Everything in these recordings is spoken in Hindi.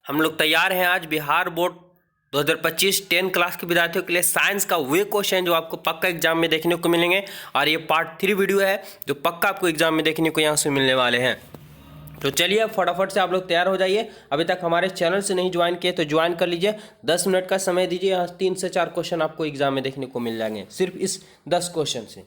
हम लोग तैयार हैं आज बिहार बोर्ड 2025 10 क्लास के विद्यार्थियों के लिए साइंस का वे क्वेश्चन जो आपको पक्का एग्जाम में देखने को मिलेंगे। और ये पार्ट 3 वीडियो है जो पक्का आपको एग्जाम में देखने को यहाँ से मिलने वाले हैं। तो चलिए फटाफट से आप लोग तैयार हो जाइए। अभी तक हमारे चैनल से नहीं ज्वाइन किए तो ज्वाइन कर लीजिए। 10 मिनट का समय दीजिए, यहाँ 3 से 4 क्वेश्चन आपको एग्जाम में देखने को मिल जाएंगे सिर्फ इस 10 क्वेश्चन से।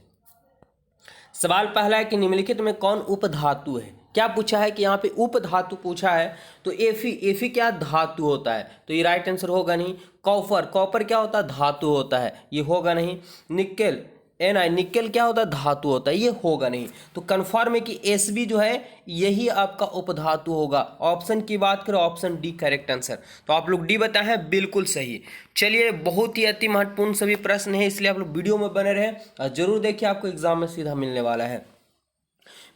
सवाल पहला है कि निम्नलिखित में कौन उपधातु है। क्या पूछा है कि यहाँ पे उपधातु पूछा है तो एफी क्या धातु होता है, तो ये राइट आंसर होगा नहीं। कॉपर क्या होता है, धातु होता है, ये होगा नहीं। निकेल निकेल क्या होता है, धातु होता है, ये होगा नहीं। तो कन्फर्म है कि एसबी जो है यही आपका उपधातु होगा। ऑप्शन की बात करें, ऑप्शन डी करेक्ट आंसर। तो आप लोग डी बताए हैं, बिल्कुल सही। चलिए, बहुत ही अति महत्वपूर्ण सभी प्रश्न है, इसलिए आप लोग वीडियो में बने रहें और जरूर देखिए, आपको एग्जाम में सीधा मिलने वाला है।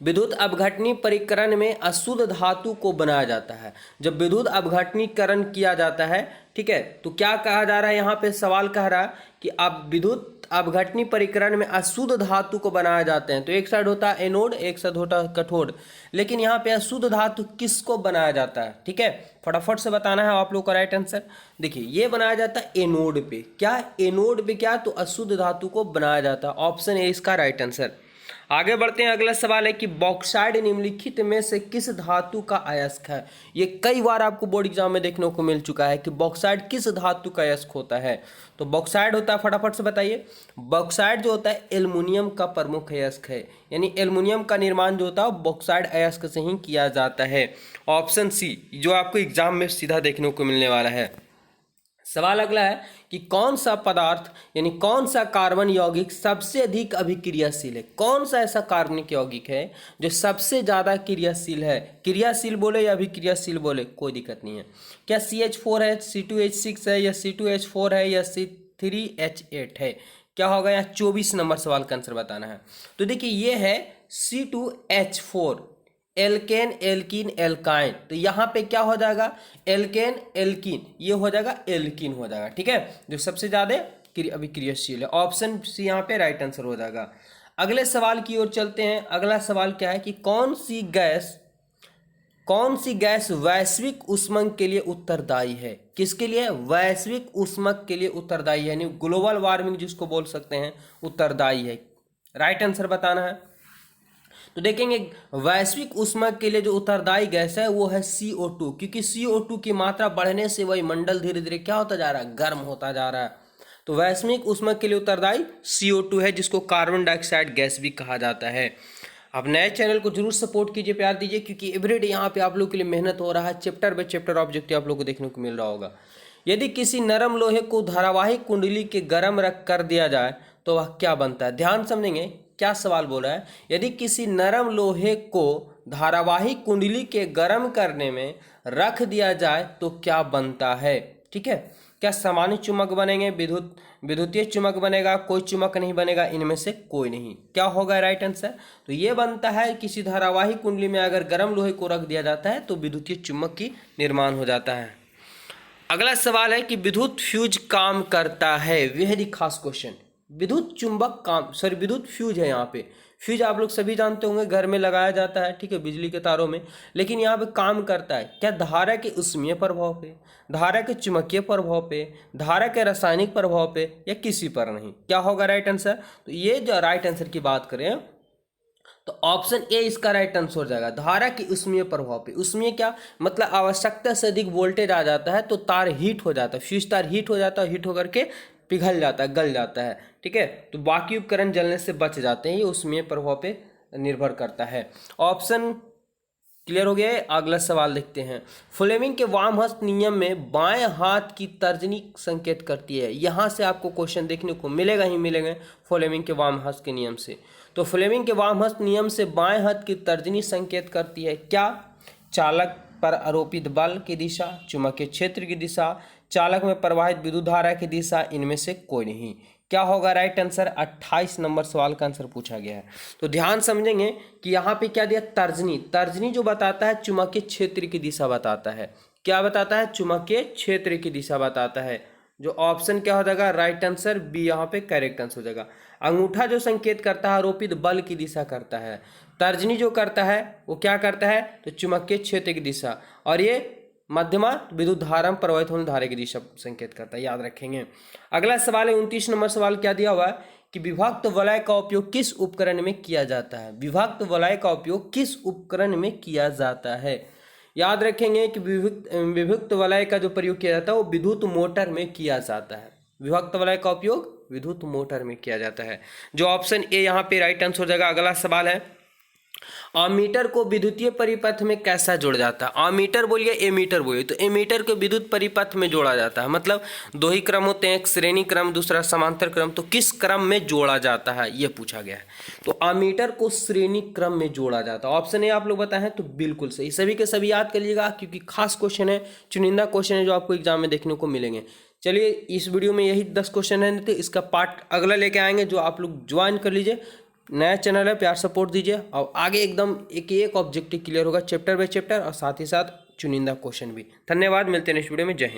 विद्युत अपघटनी परिकरण में अशुद्ध धातु को बनाया जाता है। जब विद्युत अपघटनीकरण किया जाता है, ठीक है, तो क्या कहा जा रहा है, यहाँ पे सवाल कह रहा है कि आप विद्युत अपघटनी परिकरण में अशुद्ध धातु को बनाया जाते हैं। तो एक साइड होता है एनोड, एक साइड होता है कैथोड, लेकिन यहाँ पे अशुद्ध धातु किसको बनाया जाता है, ठीक है, फटाफट से बताना है आप लोग का राइट आंसर। देखिए, ये बनाया जाता है एनोड पे। क्या एनोड पे, क्या तो अशुद्ध धातु को बनाया जाता है। ऑप्शन ए इसका राइट आंसर। आगे बढ़ते हैं, अगला सवाल है कि बॉक्साइड निम्नलिखित में से किस धातु का अयस्क है। ये कई बार आपको बोर्ड एग्जाम में देखने को मिल चुका है कि बॉक्साइड किस धातु का अयस्क होता है। तो बॉक्साइड होता है, फटाफट से बताइए। बॉक्साइड जो होता है एल्युमिनियम का प्रमुख अयस्क है, यानी एल्युमिनियम का निर्माण जो होता है बॉक्साइड अयस्क से ही किया जाता है। ऑप्शन सी जो आपको एग्जाम में सीधा देखने को मिलने वाला है। सवाल अगला है कि कौन सा पदार्थ यानी कौन सा कार्बन यौगिक सबसे अधिक अभिक्रियाशील है। कौन सा ऐसा कार्बनिक यौगिक है जो सबसे ज़्यादा क्रियाशील है। क्रियाशील बोले या अभिक्रियाशील बोले कोई दिक्कत नहीं है। क्या CH4 है, C2H6 है, या C2H4 है, या C3H8 है। क्या होगा, यहाँ 24 नंबर सवाल का आंसर बताना है। तो देखिए, ये है C2H4, एल्केन एल्कीन एल्काइन। तो यहाँ पे क्या हो जाएगा, एल्केन एल्कीन, ये हो जाएगा एल्कीन हो जाएगा, ठीक है, जो सबसे ज्यादा अभिक्रियाशील है। ऑप्शन सी यहाँ पे राइट आंसर हो जाएगा। अगले सवाल की ओर चलते हैं। अगला सवाल क्या है कि कौन सी गैस वैश्विक ऊष्मक के लिए उत्तरदायी है। किसके लिए, वैश्विक ऊष्मक के लिए उत्तरदायी है, यानी ग्लोबल वार्मिंग जिसको बोल सकते हैं, उत्तरदायी है। राइट आंसर बताना है। तो देखेंगे, वैश्विक ऊष्मक के लिए जो उत्तरदायी गैस है वो है CO2, क्योंकि CO2 की मात्रा बढ़ने से वही मंडल धीरे धीरे क्या होता जा रहा है, गर्म होता जा रहा है। तो वैश्विक ऊष्मक के लिए उत्तरदायी CO2 है, जिसको कार्बन डाइऑक्साइड गैस भी कहा जाता है। अब नए चैनल को जरूर सपोर्ट कीजिए, प्यार दीजिए, क्योंकि एवरीडे यहाँ पे आप लोग के लिए मेहनत हो रहा है। चैप्टर बाय चैप्टर ऑब्जेक्टिव आप लोग को देखने को मिल रहा होगा। यदि किसी नरम लोहे को धारावाहिक कुंडली के गर्म रख कर दिया जाए तो वह क्या बनता है। ध्यान समझेंगे क्या सवाल बोला है। यदि किसी नरम लोहे को धारावाहिक कुंडली के गर्म करने में रख दिया जाए तो क्या बनता है, ठीक है। क्या सामान्य चुंबक बनेंगे, विद्युतीय चुंबक बनेगा, कोई चुंबक नहीं बनेगा, इनमें से कोई नहीं। क्या होगा राइट आंसर, तो ये बनता है किसी धारावाहिक कुंडली में अगर गर्म लोहे को रख दिया जाता है तो विद्युतीय चुंबक की निर्माण हो जाता है। अगला सवाल है कि विद्युत फ्यूज काम करता है। वेरी खास क्वेश्चन। विद्युत फ्यूज है। यहाँ पे फ्यूज आप लोग सभी जानते होंगे, घर में लगाया जाता है, ठीक है, बिजली के तारों में। लेकिन यहाँ पे काम करता है क्या, धारा के ऊष्मीय प्रभाव पे, धारा के चुंबकीय प्रभाव पे, धारा के रासायनिक प्रभाव पे, या किसी पर नहीं। क्या होगा राइट आंसर, तो ये जो राइट आंसर की बात करें तो ऑप्शन ए इसका राइट आंसर हो जाएगा, धारा के ऊष्मीय प्रभाव पे। ऊष्मीय क्या मतलब, आवश्यकता से अधिक वोल्टेज आ जाता है तो तार हीट हो जाता है, फ्यूज तार हीट हो जाता है, हीट होकर के पिघल जाता है, गल जाता है, ठीक है। तो बाकी उपकरण जलने से बच जाते हैं, ये ऊष्मीय प्रभाव पे निर्भर करता है। ऑप्शन क्लियर हो गया है। अगला सवाल देखते हैं। फ्लेमिंग के वाम हस्त नियम में बाएं हाथ की तर्जनी संकेत करती है। यहाँ से आपको क्वेश्चन देखने को मिलेगा ही मिलेगा फ्लेमिंग के वाम हस्त के नियम से। तो फ्लेमिंग के वाम हस्त नियम से बाएं हाथ की तर्जनी संकेत करती है क्या, चालक पर आरोपित बल की दिशा, चुंबकीय क्षेत्र की दिशा, चालक में प्रवाहित विद्युत धारा की दिशा, इनमें से कोई नहीं। क्या होगा राइट आंसर, 28 नंबर सवाल का आंसर पूछा गया है। तो ध्यान समझेंगे कि यहाँ पे क्या दिया, तर्जनी जो बताता है चुंबकीय क्षेत्र की दिशा बताता है। क्या बताता है, चुंबकीय क्षेत्र की दिशा बताता है। जो ऑप्शन क्या हो जाएगा राइट आंसर, बी यहाँ पे करेक्ट आंसर हो जाएगा। अंगूठा जो संकेत करता है आरोपित बल की दिशा करता है, तर्जनी जो करता है वो क्या करता है, तो चुंबकीय क्षेत्र की दिशा। और ये मध्यमा विद्युत धारा में प्रवाहित होने धारा की दिशा संकेत करता है, याद रखेंगे। अगला सवाल है 29 नंबर सवाल क्या दिया हुआ है कि विभक्त वलय का उपयोग किस उपकरण में किया जाता है। विभक्त वलय का उपयोग किस उपकरण में किया जाता है, याद रखेंगे कि विभक्त वलय का जो प्रयोग किया जाता है वो विद्युत मोटर में किया जाता है। विभक्त वलय का उपयोग विद्युत मोटर में किया जाता है, जो ऑप्शन ए यहाँ पे राइट आंसर हो जाएगा। अगला सवाल है अमीटर को विद्युतीय परिपथ में कैसा जोड़ा जाता है। अमीटर बोलिए एमीटर बोलिए, तो एमीटर को विद्युत परिपथ में जोड़ा जाता है, मतलब दो ही क्रम होते हैं, एक श्रेणी क्रम दूसरा समांतर क्रम, तो किस क्रम में जोड़ा जाता है ये पूछा गया है। तो अमीटर को श्रेणी क्रम में जोड़ा जाता है, ऑप्शन ए आप लोग बताए हैं तो बिल्कुल सही। सभी के सभी याद कर लीजिएगा क्योंकि खास क्वेश्चन है, चुनिंदा क्वेश्चन है जो आपको एग्जाम में देखने को मिलेंगे। चलिए इस वीडियो में यही 10 क्वेश्चन है, तो इसका पार्ट अगला लेके आएंगे, जो आप लोग ज्वाइन कर लीजिए। नया चैनल है, प्यार सपोर्ट दीजिए और आगे एकदम एक ऑब्जेक्टिव क्लियर होगा चैप्टर बाय चैप्टर और साथ ही साथ चुनिंदा क्वेश्चन भी। धन्यवाद, मिलते हैं नेक्स्ट वीडियो में। जय हिंद।